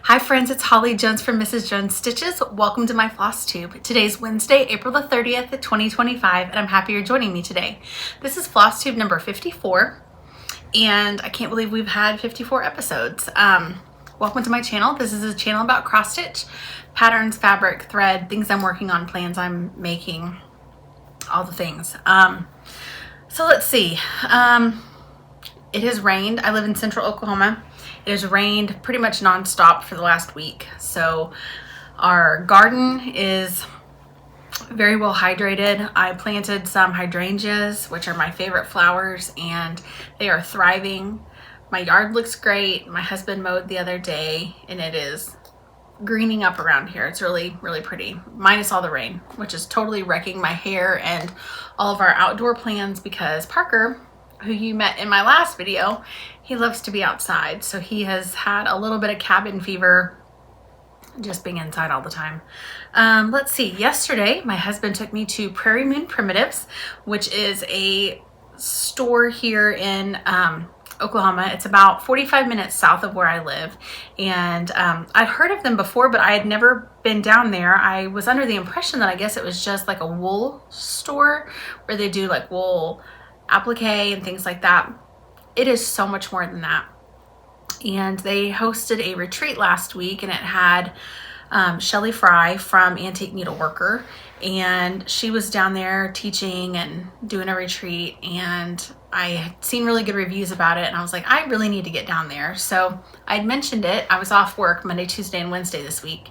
Hi friends, it's Holly Jones from Mrs. Jones Stitches. Welcome to my Flosstube. Today's Wednesday, April the 30th, 2025, and I'm happy you're joining me today. This is Flosstube number 54, and I can't believe we've had 54 episodes. Welcome to my channel. This is a channel about cross stitch, patterns, fabric, thread, things I'm working on, plans I'm making, all the things. So let's see. It has rained. I live in central Oklahoma. It has rained pretty much nonstop for the last week. So our garden is very well hydrated. I planted some hydrangeas, which are my favorite flowers, and they are thriving. My yard looks great. My husband mowed the other day, and it is greening up around here. It's really, really pretty, minus all the rain, which is totally wrecking my hair and all of our outdoor plans because Parker, who you met in my last video, he loves to be outside. So he has had a little bit of cabin fever, just being inside all the time. Let's see, yesterday my husband took me to Prairie Moon Primitives, which is a store here in Oklahoma. It's about 45 minutes south of where I live. And I'd heard of them before, but I had never been down there. I was under the impression that I guess it was just like a wool store where they do like wool applique and things like that. It is so much more than that. And they hosted a retreat last week, and it had Shelly Fry from Antique Needleworker, and she was down there teaching and doing a retreat, and I had seen really good reviews about it, and I was like, I really need to get down there. So I'd mentioned it. I was off work Monday, Tuesday, and Wednesday this week,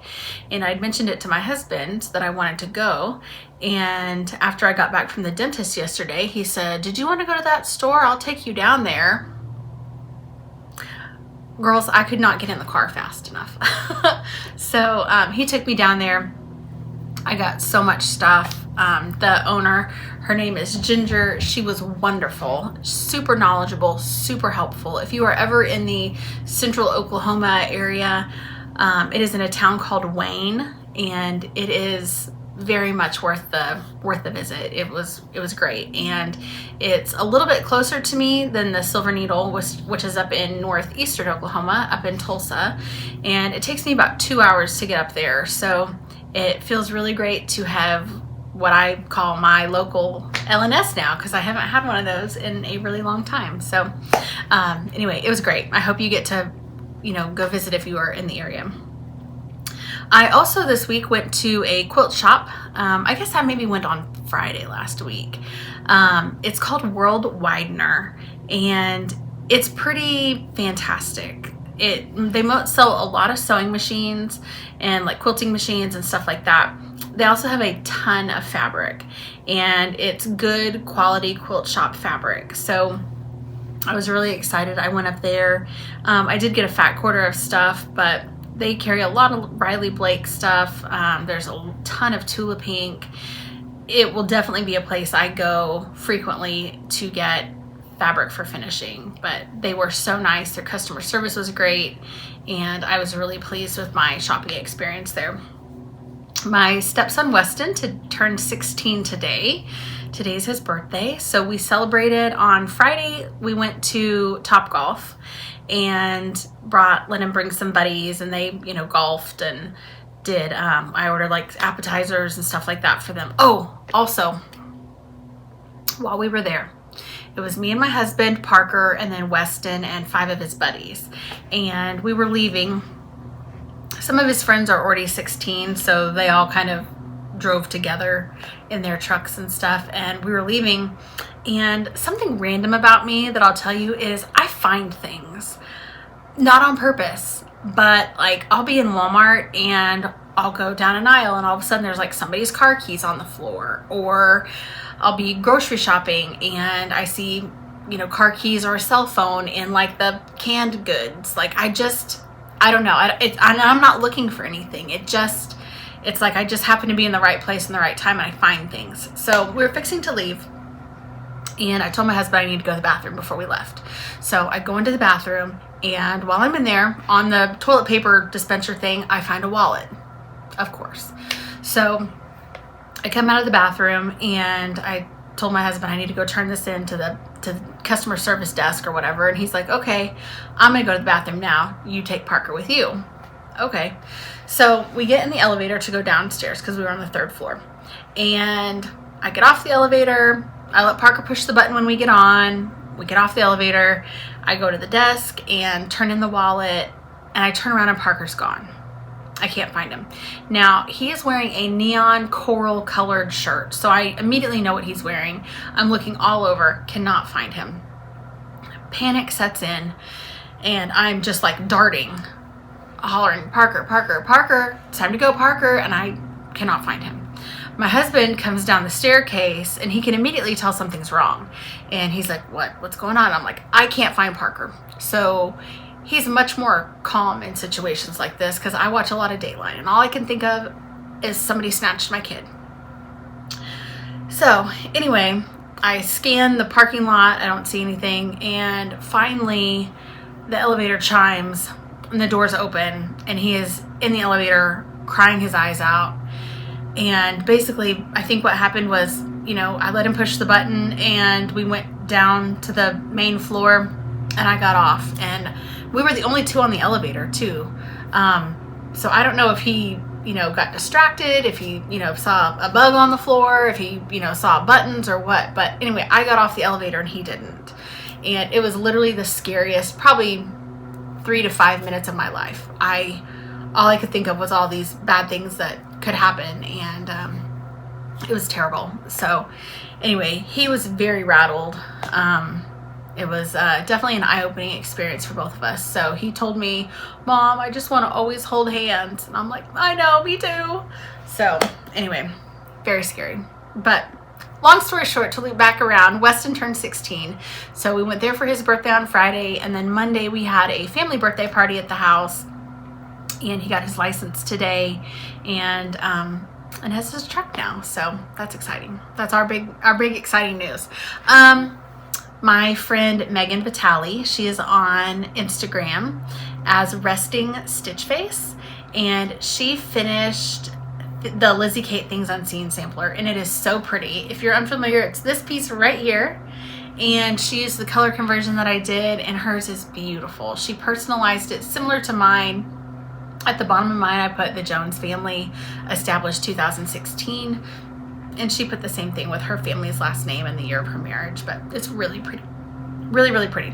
and I'd mentioned it to my husband that I wanted to go. And after I got back from the dentist yesterday, he said, did you want to go to that store? I'll take you down there. Girls, I could not get in the car fast enough. So he took me down there. I got so much stuff. The owner, her name is Ginger. She was wonderful, super knowledgeable, super helpful. If you are ever in the central Oklahoma area, it is in a town called Wayne, and it is very much worth the visit. It was great, and it's a little bit closer to me than the Silver Needle, which is up in northeastern Oklahoma, up in Tulsa, and it takes me about 2 hours to get up there. So it feels really great to have what I call my local LNS now, because I haven't had one of those in a really long time. So anyway, it was great. I hope you get to go visit if you are in the area. I also this week went to a quilt shop. I guess I maybe went on Friday last week. It's called World Widener, and it's pretty fantastic. They sell a lot of sewing machines and like quilting machines and stuff like that. They also have a ton of fabric, and it's good quality quilt shop fabric. So I was really excited. I went up there. I did get a fat quarter of stuff, but they carry a lot of Riley Blake stuff. There's a ton of Tulle Pink. It will definitely be a place I go frequently to get fabric for finishing, but they were so nice. Their customer service was great, and I was really pleased with my shopping experience there. My stepson Weston turned 16 today. Today's his birthday, so we celebrated on Friday. We went to Topgolf and let him bring some buddies, and they golfed and did I ordered like appetizers and stuff like that for them. Oh, also while we were there, it was me and my husband, Parker, and then Weston and 5 of his buddies, and we were leaving. Some of his friends are already 16, so they all kind of drove together in their trucks and stuff, and we were leaving. And something random about me that I'll tell you is I find things, not on purpose, but like I'll be in Walmart and I'll go down an aisle and all of a sudden there's like somebody's car keys on the floor, or I'll be grocery shopping and I see car keys or a cell phone in like the canned goods. Like I don't know. I'm not looking for anything. It's like I just happen to be in the right place in the right time and I find things. So we were fixing to leave and I told my husband I need to go to the bathroom before we left. So I go into the bathroom and while I'm in there on the toilet paper dispenser thing, I find a wallet, of course. So I come out of the bathroom and I told my husband I need to go turn this in to the customer service desk or whatever. And he's like, okay, I'm going to go to the bathroom now. You take Parker with you. Okay. So we get in the elevator to go downstairs because we were on the 3rd floor. And I get off the elevator. I let Parker push the button when we get on. We get off the elevator. I go to the desk and turn in the wallet. And I turn around and Parker's gone. I can't find him. Now, he is wearing a neon coral colored shirt. So I immediately know what he's wearing. I'm looking all over. Cannot find him. Panic sets in. And I'm just like darting, hollering, Parker, Parker, Parker, it's time to go, Parker, and I cannot find him. My husband comes down the staircase and he can immediately tell something's wrong. And he's like, what's going on? I'm like, I can't find Parker. So he's much more calm in situations like this because I watch a lot of Dateline and all I can think of is somebody snatched my kid. So anyway, I scan the parking lot. I don't see anything. And finally the elevator chimes and the doors open and he is in the elevator crying his eyes out. And basically I think what happened was, I let him push the button and we went down to the main floor and I got off and we were the only 2 on the elevator too. So I don't know if he, got distracted, if he, saw a bug on the floor, if he, saw buttons or what. But anyway, I got off the elevator and he didn't. And it was literally the scariest, probably 3 to 5 minutes of my life. All I could think of was all these bad things that could happen, and it was terrible. So anyway, he was very rattled. It was definitely an eye-opening experience for both of us. So he told me, Mom, I just want to always hold hands. And I'm like, I know, me too. So anyway, very scary. But long story short, to loop back around, Weston turned 16. So we went there for his birthday on Friday. And then Monday we had a family birthday party at the house. And he got his license today and has his truck now. So that's exciting. That's our big exciting news. My friend Megan Vitale, she is on Instagram as Resting Stitch Face, and she finished the Lizzie Kate Things Unseen sampler, and it is so pretty. If you're unfamiliar, it's this piece right here, and she used the color conversion that I did, and hers is beautiful. She personalized it similar to mine. At the bottom of mine, I put the Jones family established 2016. And she put the same thing with her family's last name and the year of her marriage. But it's really pretty. Really, really pretty.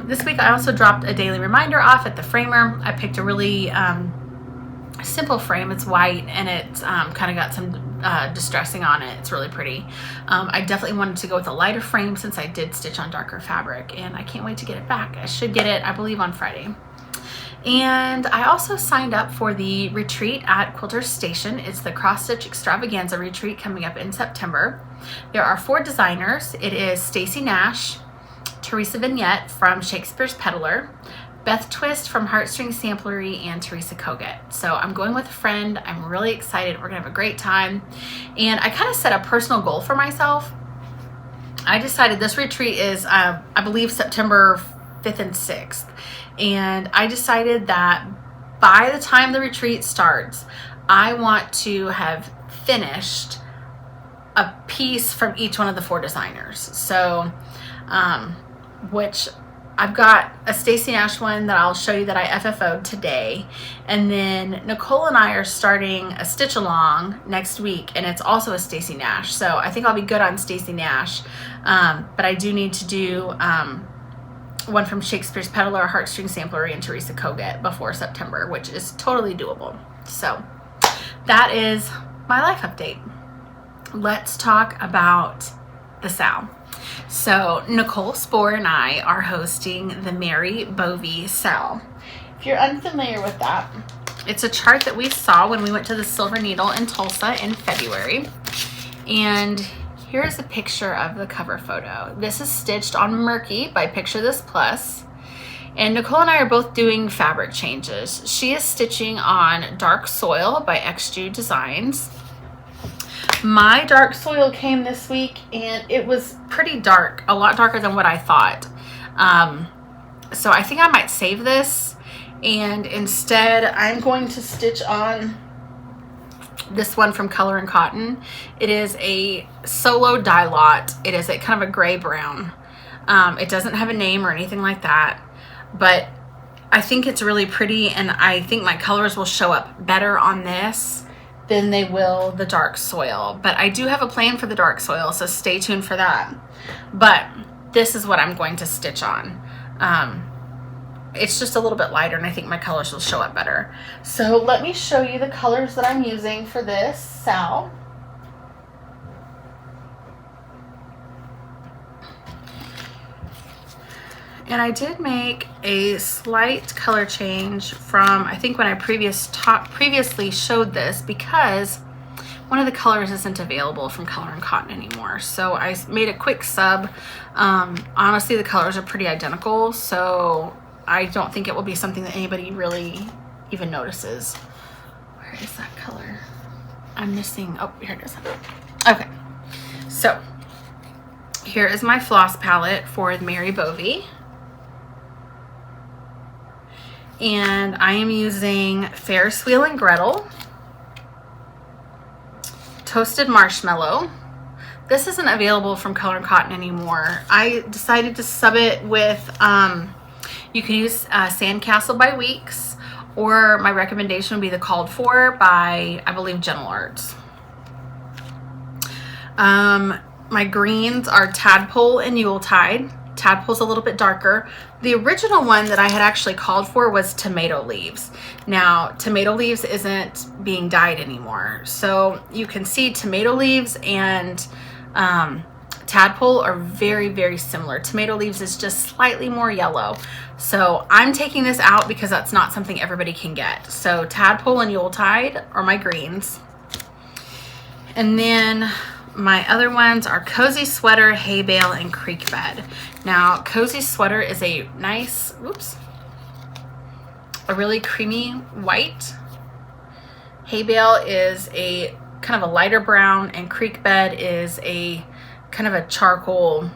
This week, I also dropped a daily reminder off at the framer. I picked a really simple frame. It's white and it's kind of got some distressing on it. It's really pretty. I definitely wanted to go with a lighter frame since I did stitch on darker fabric. And I can't wait to get it back. I should get it, I believe, on Friday. And I also signed up for the retreat at Quilter Station. It's the Cross Stitch Extravaganza retreat coming up in September. There are 4 designers. It is Stacy Nash, Teresa Venette from Shakespeare's Peddler, Beth Twist from Heartstring Samplery, and Teresa Kogut. So I'm going with a friend. I'm really excited. We're gonna have a great time. And I kind of set a personal goal for myself. I decided this retreat is, I believe, September 5th and 6th. And I decided that by the time the retreat starts, I want to have finished a piece from each one of the 4 designers. So, which I've got a Stacy Nash one that I'll show you that I FFO'd today. And then Nichol and I are starting a stitch along next week, and it's also a Stacy Nash. So I think I'll be good on Stacy Nash. But I do need to do one from Shakespeare's Peddler, Heartstring Samplery, and Teresa Kogut before September, which is totally doable. So that is my life update. Let's talk about the SAL. So Nichol, Spohr, and I are hosting the Mary Bovee SAL. If you're unfamiliar with that, it's a chart that we saw when we went to the Silver Needle in Tulsa in February. And here's a picture of the cover photo. This is stitched on Murky by Picture This Plus. And Nicole and I are both doing fabric changes. She is stitching on Dark Soil by XG Designs. My Dark Soil came this week and it was pretty dark, a lot darker than what I thought. So I think I might save this, and instead I'm going to stitch on this one from Color and Cotton. It is a solo dye lot. It is a kind of a gray brown. It doesn't have a name or anything like that, but I think it's really pretty, and I think my colors will show up better on this than they will the Dark Soil. But I do have a plan for the Dark Soil, so stay tuned for that. But this is what I'm going to stitch on. It's just a little bit lighter, and I think my colors will show up better. So let me show you the colors that I'm using for this sow. And I did make a slight color change from, I think, when I previously showed this, because one of the colors isn't available from Color and Cotton anymore. So I made a quick sub. Honestly, the colors are pretty identical, so I don't think it will be something that anybody really even notices. Where is that color? I'm missing, oh, here it is. Okay, so here is my floss palette for Mary Bovee. And I am using Ferris Wheel and Gretel, Toasted Marshmallow. This isn't available from Color and Cotton anymore. I decided to sub it with, you can use Sandcastle by Weeks, or my recommendation would be the Called For by, I believe, Gentle Arts. My greens are Tadpole and Yuletide. Tadpole's a little bit darker. The original one that I had actually called for was Tomato Leaves. Now, Tomato Leaves isn't being dyed anymore. So you can see Tomato Leaves and Tadpole are very, very similar. Tomato Leaves is just slightly more yellow. So I'm taking this out because that's not something everybody can get. So Tadpole and Yuletide are my greens. And then my other ones are Cozy Sweater, Hay Bale, and Creekbed. Now, Cozy Sweater is a nice, a really creamy white. Hay Bale is a kind of a lighter brown, and Creekbed is a kind of a charcoal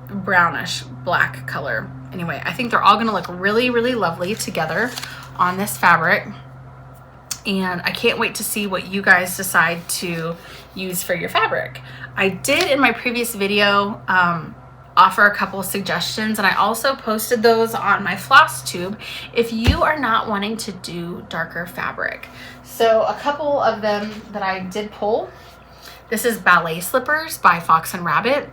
brownish black color. Anyway, I think they're all gonna look really, really lovely together on this fabric. And I can't wait to see what you guys decide to use for your fabric. I did in my previous video offer a couple of suggestions, and I also posted those on my Flosstube if you are not wanting to do darker fabric. So a couple of them that I did pull. This is Ballet Slippers by Fox and Rabbit.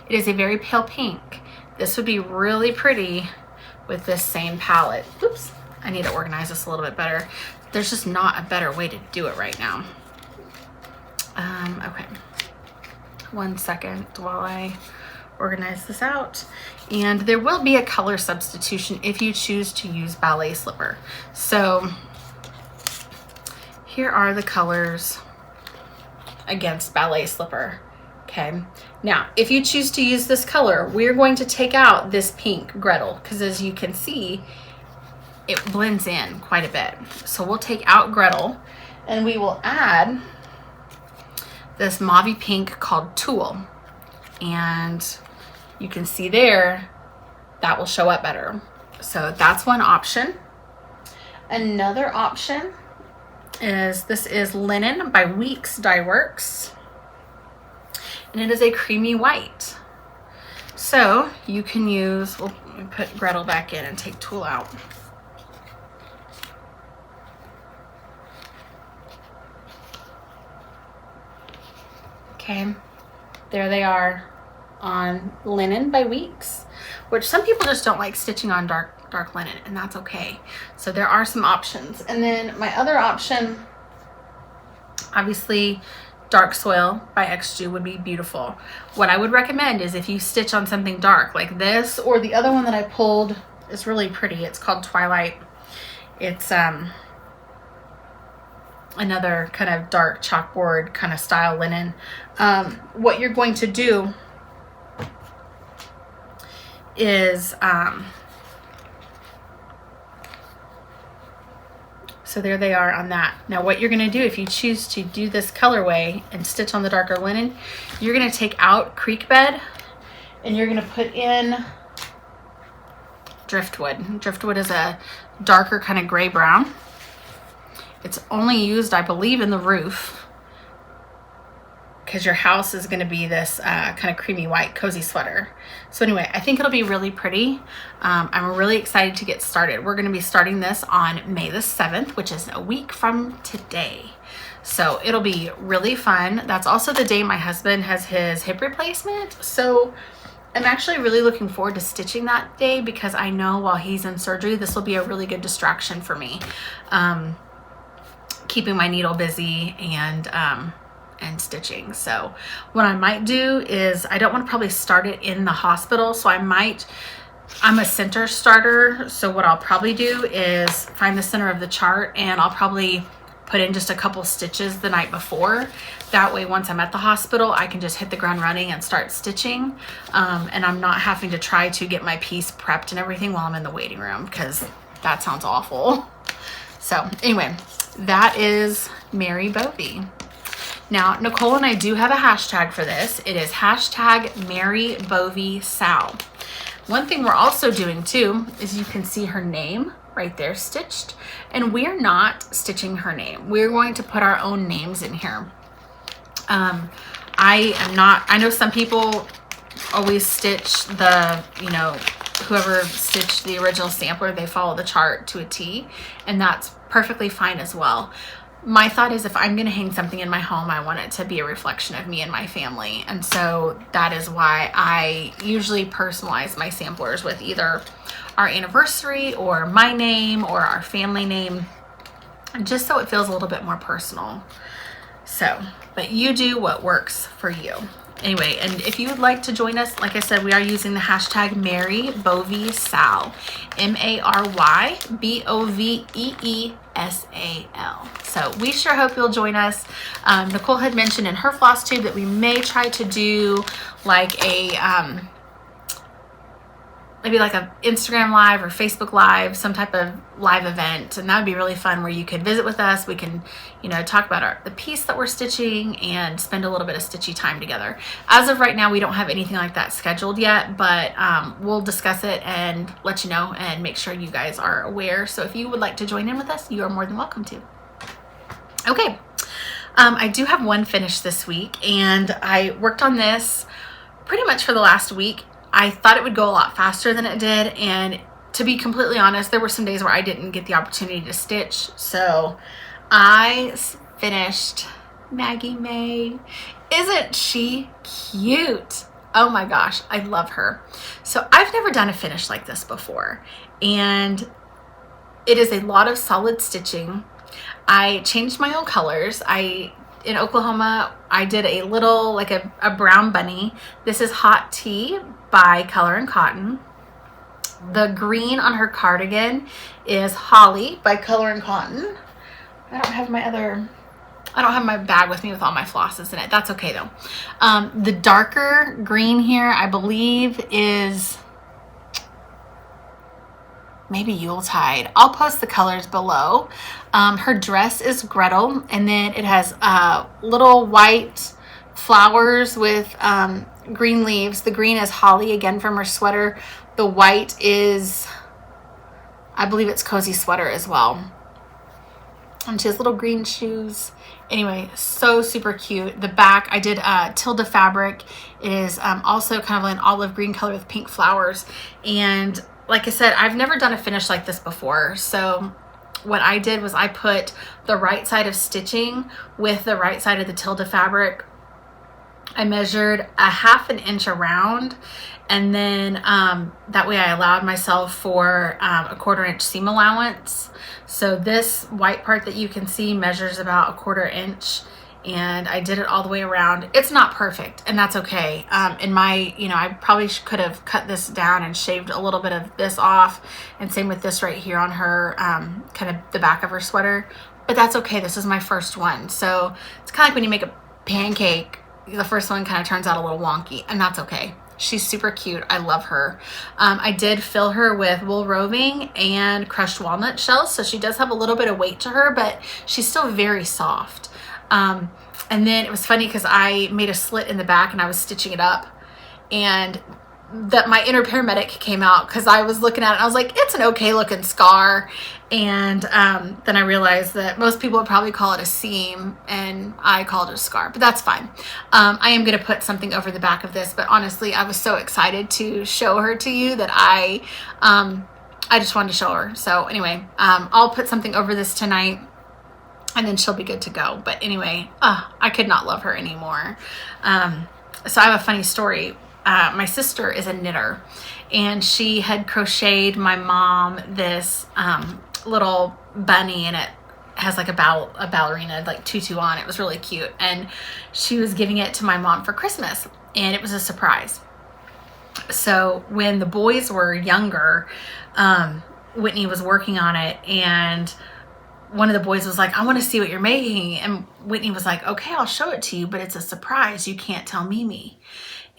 It is a very pale pink. This would be really pretty with this same palette. Oops. I need to organize this a little bit better. There's just not a better way to do it right now. Okay. 1 second while I organize this out. And there will be a color substitution if you choose to use Ballet Slipper. So here are the colors against Ballet Slipper. Okay. Now, if you choose to use this color, we're going to take out this pink Gretel, because as you can see, it blends in quite a bit. So we'll take out Gretel, and we will add this mauve pink called Tulle. And you can see there, that will show up better. So that's one option. Another option is, this is Linen by Weeks Dye Works. And it is a creamy white. So you can use, we'll put Gretel back in and take Tulle out. Okay, there they are on Linen by Weeks, which some people just don't like stitching on dark linen, and that's okay. So there are some options. And then my other option, obviously Dark Soil by XG would be beautiful. What I would recommend is if you stitch on something dark like this, or the other one that I pulled is really pretty. It's called Twilight. It's another kind of dark chalkboard kind of style linen. What you're going to do is So there they are on that. Now what you're gonna do if you choose to do this colorway and stitch on the darker linen, you're gonna take out Creekbed and you're gonna put in Driftwood. Driftwood is a darker kind of gray brown. It's only used, I believe, in the roof because your house is gonna be this kind of creamy white cozy sweater. So anyway, I think it'll be really pretty. I'm really excited to get started. We're gonna be starting this on May the 7th, which is a week from today. So it'll be really fun. That's also the day my husband has his hip replacement. So I'm actually really looking forward to stitching that day because I know while he's in surgery, this will be a really good distraction for me. Keeping my needle busy and stitching. So what I might do is, I don't want to probably start it in the hospital. So I'm a center starter. So what I'll probably do is find the center of the chart and I'll probably put in just a couple stitches the night before. That way, once I'm at the hospital, I can just hit the ground running and start stitching. And I'm not having to try to get my piece prepped and everything while I'm in the waiting room because that sounds awful. So anyway, that is Mary Bovee. Now, Nicole and I do have a hashtag for this. It is hashtag Mary Bovee Sal. One thing we're also doing too is you can see her name right there stitched, and we're not stitching her name. We're going to put our own names in here. I know some people always stitch the, whoever stitched the original sampler, they follow the chart to a T, and that's perfectly fine as well. My thought is if I'm going to hang something in my home, I want it to be a reflection of me and my family. And so that is why I usually personalize my samplers with either our anniversary or my name or our family name, just so it feels a little bit more personal. So, but you do what works for you. Anyway, and if you would like to join us, like I said, we are using the hashtag Mary Bovee Sal, MaryBoveesal. So we sure hope you'll join us. Nicole had mentioned in her Flosstube that we may try to do like a maybe like a Instagram live or Facebook live, some type of live event, and that would be really fun where you could visit with us. We can, talk about the piece that we're stitching and spend a little bit of stitchy time together. As of right now, we don't have anything like that scheduled yet, but we'll discuss it and let you know and make sure you guys are aware. So if you would like to join in with us, you are more than welcome to. Okay, I do have one finished this week, and I worked on this pretty much for the last week. I thought it would go a lot faster than it did, and to be completely honest, there were some days where I didn't get the opportunity to stitch, so I finished Maggie May. Isn't she cute? Oh my gosh, I love her. So I've never done a finish like this before, and it is a lot of solid stitching. I changed my own colors. In Oklahoma, I did a little, like a brown bunny. This is Hot Tea by Color and Cotton. The green on her cardigan is Holly by Color and Cotton. I don't have my bag with me with all my flosses in it. That's okay though. The darker green here, I believe, is maybe Yuletide. I'll post the colors below. Her dress is Gretel, and then it has little white flowers with green leaves. The green is Holly again from her sweater. The white is, I believe it's Cozy Sweater as well. And she has little green shoes. Anyway, so super cute. The back, I did Tulle fabric. It is also kind of an olive green color with pink flowers. And like I said, I've never done a finish like this before. So what I did was I put the right side of stitching with the right side of the Tulle fabric. I measured a ½ inch around, and then that way I allowed myself for a ½ inch seam allowance. So this white part that you can see measures about a ½ inch, and I did it all the way around. It's not perfect, and that's okay. I probably could have cut this down and shaved a little bit of this off, and same with this right here on her, kind of the back of her sweater, but that's okay. This is my first one. So it's kind of like when you make a pancake, the first one kind of turns out a little wonky, and that's okay. She's super cute. I love her. I did fill her with wool roving and crushed walnut shells, so she does have a little bit of weight to her, but she's still very soft. And then it was funny because I made a slit in the back and I was stitching it up, and that my inner paramedic came out because I was looking at it and I was like, it's an okay looking scar. And then I realized that most people would probably call it a seam and I called it a scar, but that's fine. I am going to put something over the back of this, but honestly, I was so excited to show her to you that I just wanted to show her. So anyway, I'll put something over this tonight and then she'll be good to go. But anyway, I could not love her anymore. So I have a funny story. My sister is a knitter, and she had crocheted my mom this little bunny, and it has like a ballerina like tutu on. It was really cute, and she was giving it to my mom for Christmas, and it was a surprise. So when the boys were younger, Whitney was working on it, and one of the boys was like, I want to see what you're making. And Whitney was like, okay, I'll show it to you, but it's a surprise. You can't tell Mimi.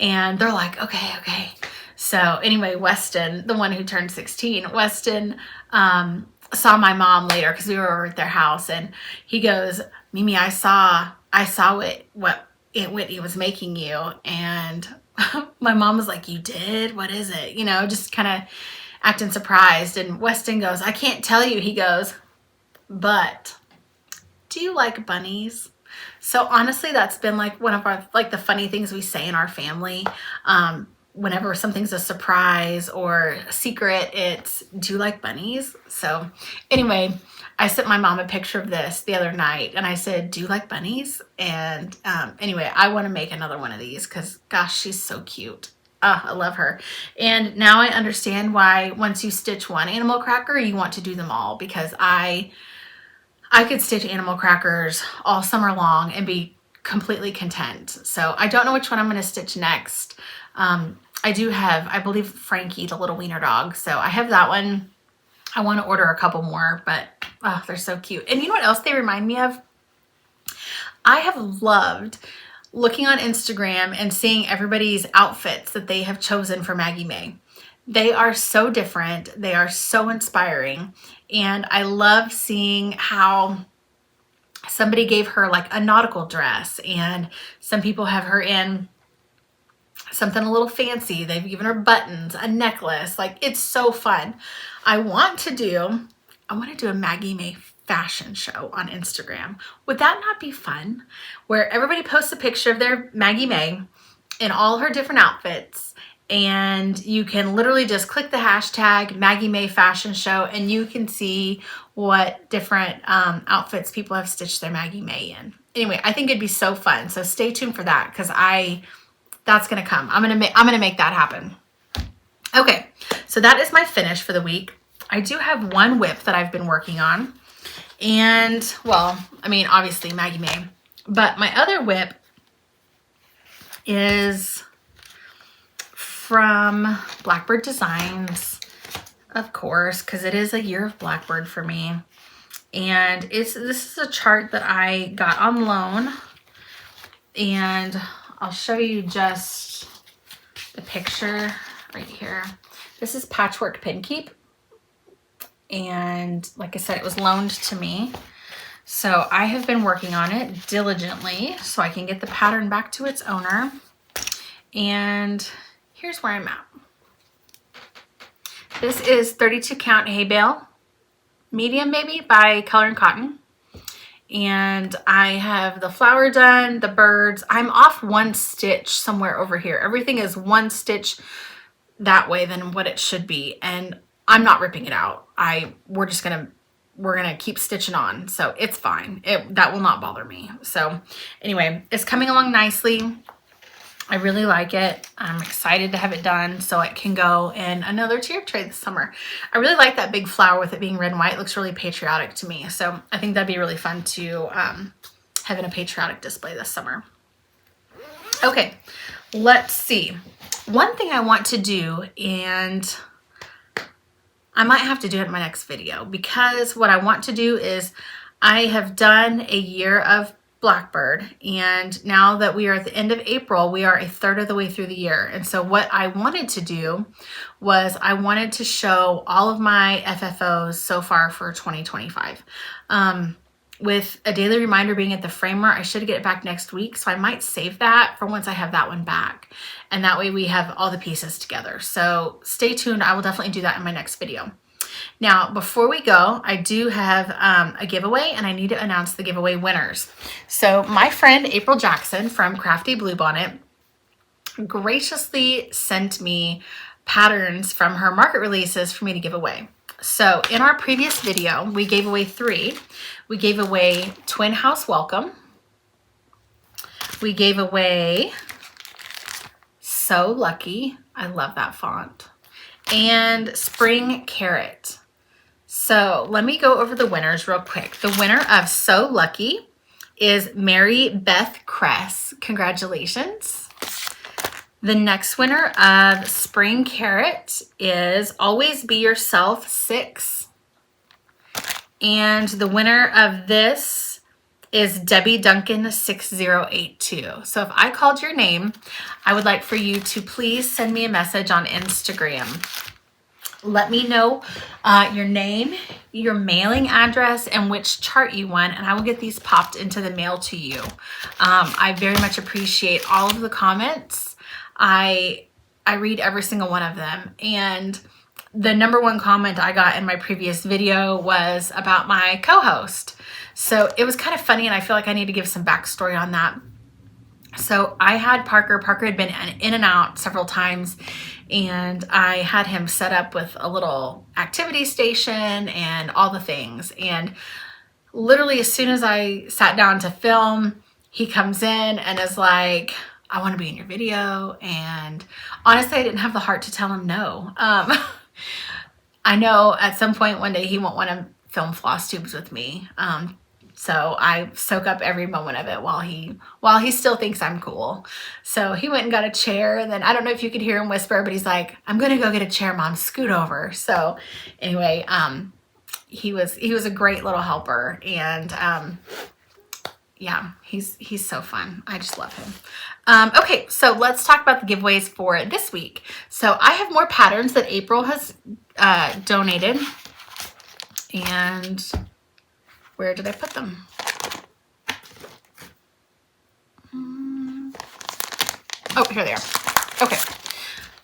And they're like, okay. So anyway, Weston, the one who turned 16, Weston saw my mom later because we were over at their house, and he goes, Mimi, I saw what Whitney was making you. And my mom was like, you did? What is it? You know, just kind of acting surprised. And Weston goes, I can't tell you. He goes, but do you like bunnies? So honestly, that's been like one of our, like the funny things we say in our family. Whenever something's a surprise or a secret, it's, do you like bunnies? So anyway, I sent my mom a picture of this the other night and I said, do you like bunnies? And anyway, I want to make another one of these because gosh, she's so cute. I love her. And now I understand why once you stitch one animal cracker, you want to do them all, because I could stitch animal crackers all summer long and be completely content. So I don't know which one I'm going to stitch next. I do have, I believe, Frankie, the little wiener dog. So I have that one. I want to order a couple more, but they're so cute. And you know what else they remind me of? I have loved looking on Instagram and seeing everybody's outfits that they have chosen for Maggie May. They are so different. They are so inspiring. And I love seeing how somebody gave her like a nautical dress, and some people have her in something a little fancy. They've given her buttons, a necklace. Like, it's so fun. I want to do a Maggie May fashion show on Instagram. Would that not be fun? Where everybody posts a picture of their Maggie May in all her different outfits, and you can literally just click the hashtag Maggie May fashion show and you can see what different outfits people have stitched their Maggie May in. Anyway, I think it'd be so fun. So stay tuned for that, because that's gonna come. I'm gonna make that happen. Okay, so that is my finish for the week. I do have one whip that I've been working on, and well, I mean, obviously Maggie May, but my other whip is from Blackbird Designs, of course, because it is a year of Blackbird for me. And this is a chart that I got on loan, and I'll show you just the picture right here. This is Patchwork Pinkeep, and like I said, it was loaned to me. So I have been working on it diligently so I can get the pattern back to its owner. And here's where I'm at. This is 32 count hay bale, medium maybe, by Color and Cotton. And I have the flower done, the birds. I'm off one stitch somewhere over here. Everything is one stitch that way than what it should be. And I'm not ripping it out. We're gonna keep stitching on. So it's fine. That will not bother me. So anyway, it's coming along nicely. I really like it. I'm excited to have it done so it can go in another tier tray this summer. I really like that big flower with it being red and white. It looks really patriotic to me. So I think that'd be really fun to have in a patriotic display this summer. Okay, let's see. One thing I want to do, and I might have to do it in my next video, because what I want to do is I have done a year of Blackbird. And now that we are at the end of April, we are a third of the way through the year. And so what I wanted to do was I wanted to show all of my FFOs so far for 2025. With a daily reminder being at the framer, I should get it back next week. So I might save that for once I have that one back. And that way we have all the pieces together. So stay tuned. I will definitely do that in my next video. Now, before we go, I do have a giveaway, and I need to announce the giveaway winners. So my friend April Jackson from Crafty Bluebonnet graciously sent me patterns from her market releases for me to give away. So in our previous video, we gave away 3. We gave away Twin House Welcome. We gave away So Lucky. I love that font. And Spring Carrot. So let me go over the winners real quick. The winner of So Lucky is Mary Beth Cress. Congratulations. The next winner of Spring Carrot is Always Be Yourself 6. And the winner of this is Debbie Duncan 6082. So if I called your name, I would like for you to please send me a message on Instagram. Let me know your name, your mailing address, and which chart you want, and I will get these popped into the mail to you. I very much appreciate all of the comments. I read every single one of them, and the #1 comment I got in my previous video was about my co-host. So it was kind of funny, and I feel like I need to give some backstory on that. So I had Parker. Parker had been in and out several times, and I had him set up with a little activity station and all the things. And literally as soon as I sat down to film, he comes in and is like, I want to be in your video. And honestly, I didn't have the heart to tell him no. I know at some point one day he won't want to film Flosstubes with me. So I soak up every moment of it while he still thinks I'm cool. So he went and got a chair, and then I don't know if you could hear him whisper, but he's like, I'm gonna go get a chair, Mom, scoot over. So anyway, he was a great little helper, and yeah, he's so fun. I just love him. Okay, so let's talk about the giveaways for this week. So I have more patterns that April has donated, and where did I put them? Oh, here they are. Okay.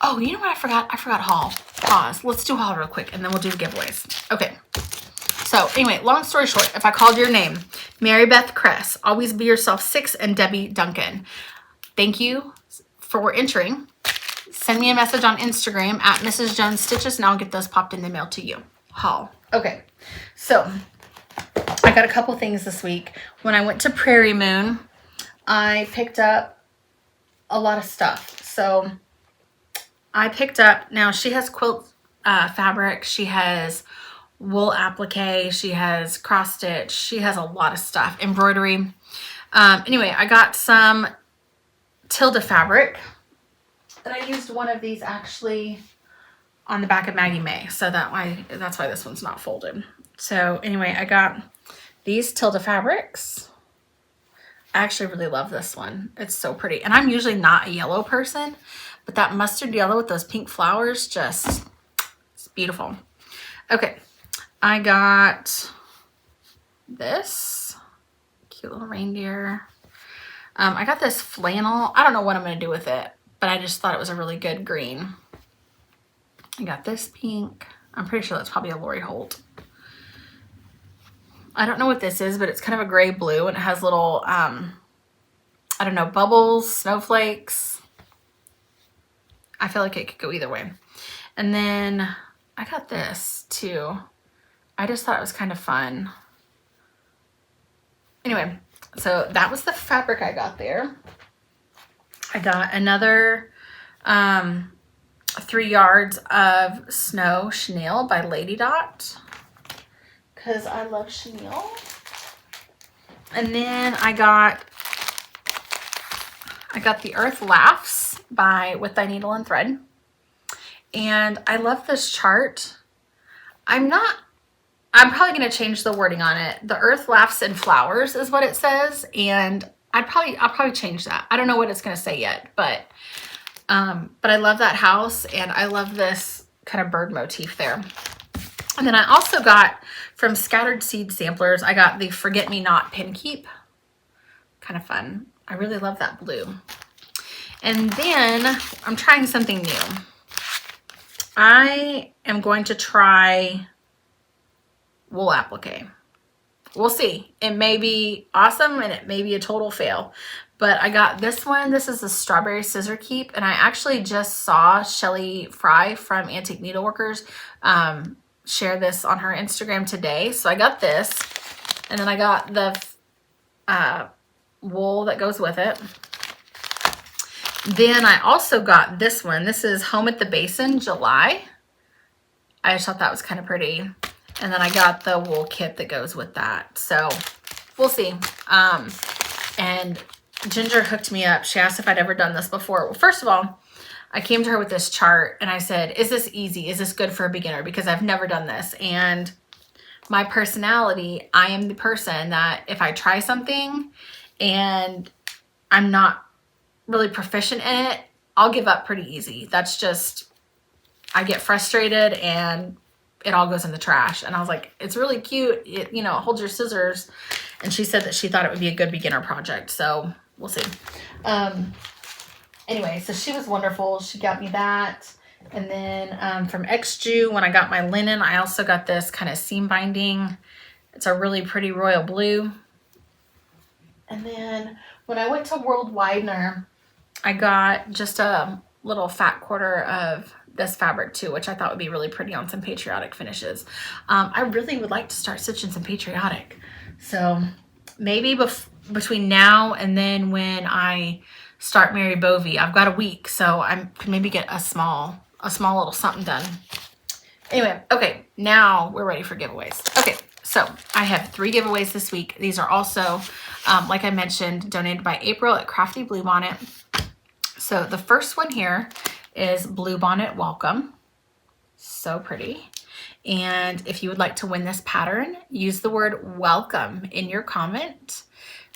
Oh, you know what I forgot? I forgot haul. Pause. Let's do haul real quick, and then we'll do the giveaways. Okay. So anyway, long story short, if I called your name, Mary Beth Cress, Always Be Yourself 6, and Debbie Duncan, thank you for entering. Send me a message on Instagram at Mrs. Jones Stitches, and I'll get those popped in the mail to you. Haul. Okay. So I got a couple things this week. When I went to Prairie Moon, I picked up a lot of stuff. So I picked up, now she has quilt fabric, she has wool applique, she has cross stitch, she has a lot of stuff, embroidery. Anyway, I got some Tilde fabric, and I used one of these actually on the back of Maggie May, so that's why this one's not folded. So anyway, I got these Tilde fabrics. I actually really love this one. It's so pretty. And I'm usually not a yellow person, but that mustard yellow with those pink flowers, just, it's beautiful. Okay, I got this cute little reindeer. I got this flannel. I don't know what I'm going to do with it, but I just thought it was a really good green. I got this pink. I'm pretty sure that's probably a Lori Holt. I don't know what this is, but it's kind of a gray blue, and it has little, I don't know, bubbles, snowflakes. I feel like it could go either way. And then I got this too. I just thought it was kind of fun. Anyway, so that was the fabric I got there. I got another 3 yards of snow chenille by Lady Dot, because I love chenille. And then I got the Earth Laughs by With Thy Needle and Thread. And I love this chart. I'm not I'm probably going to change the wording on it. The earth laughs in flowers is what it says. And I'll probably change that. I don't know what it's going to say yet, but I love that house, and I love this kind of bird motif there. And then I also got from Scattered Seed Samplers, I got the Forget Me Not Pinkeep. Kind of fun. I really love that blue. And then I'm trying something new. I am going to try wool applique. We'll see. It may be awesome and it may be a total fail. But I got this one. This is the Strawberry Scissor Keep. And I actually just saw Shelly Fry from Antique Needleworkers share this on her Instagram today. So I got this. And then I got the wool that goes with it. Then I also got this one. This is Home at the Basin, July. I just thought that was kind of pretty. And then I got the wool kit that goes with that. So we'll see. And Ginger hooked me up. She asked if I'd ever done this before. Well, first of all, I came to her with this chart and I said, is this easy? Is this good for a beginner? Because I've never done this. And my personality, I am the person that if I try something and I'm not really proficient in it, I'll give up pretty easy. That's just, I get frustrated and it all goes in the trash. And I was like, it's really cute. It, you know, it holds your scissors. And she said that she thought it would be a good beginner project. So we'll see. Anyway, so she was wonderful. She got me that. And then from XJU, when I got my linen, I also got this kind of seam binding. It's a really pretty royal blue. And then when I went to World Widener, I got just a little fat quarter of this fabric too, which I thought would be really pretty on some patriotic finishes. I really would like to start stitching some patriotic. So maybe between now and then when I start Mary Bovee, I've got a week, so I can maybe get a small little something done. Anyway, okay, now we're ready for giveaways. Okay, so I have 3 giveaways this week. These are also, like I mentioned, donated by April at Crafty Bluebonnet. So the first one here is Bluebonnet Welcome. So pretty. And if you would like to win this pattern, use the word welcome in your comment.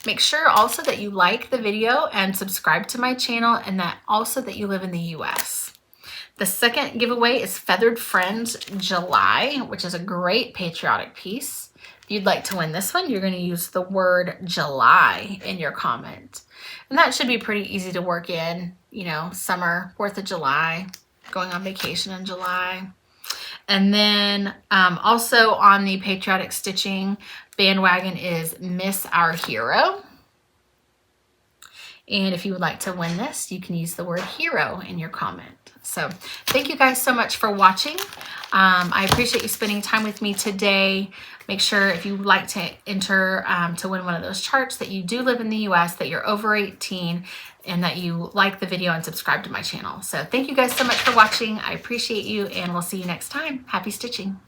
Make sure also that you like the video and subscribe to my channel, and that also that you live in the US. The second giveaway is Feathered Friends July, which is a great patriotic piece. If you'd like to win this one, you're going to use the word July in your comment. And that should be pretty easy to work in, you know, summer, 4th of July, going on vacation in July. And then also on the patriotic stitching bandwagon is Miss Our Hero. And if you would like to win this, you can use the word hero in your comment. So thank you guys so much for watching. I appreciate you spending time with me today. Make sure if you would like to enter to win one of those charts that you do live in the US, that you're over 18, and that you like the video and subscribe to my channel. So thank you guys so much for watching. I appreciate you, and we'll see you next time. Happy stitching.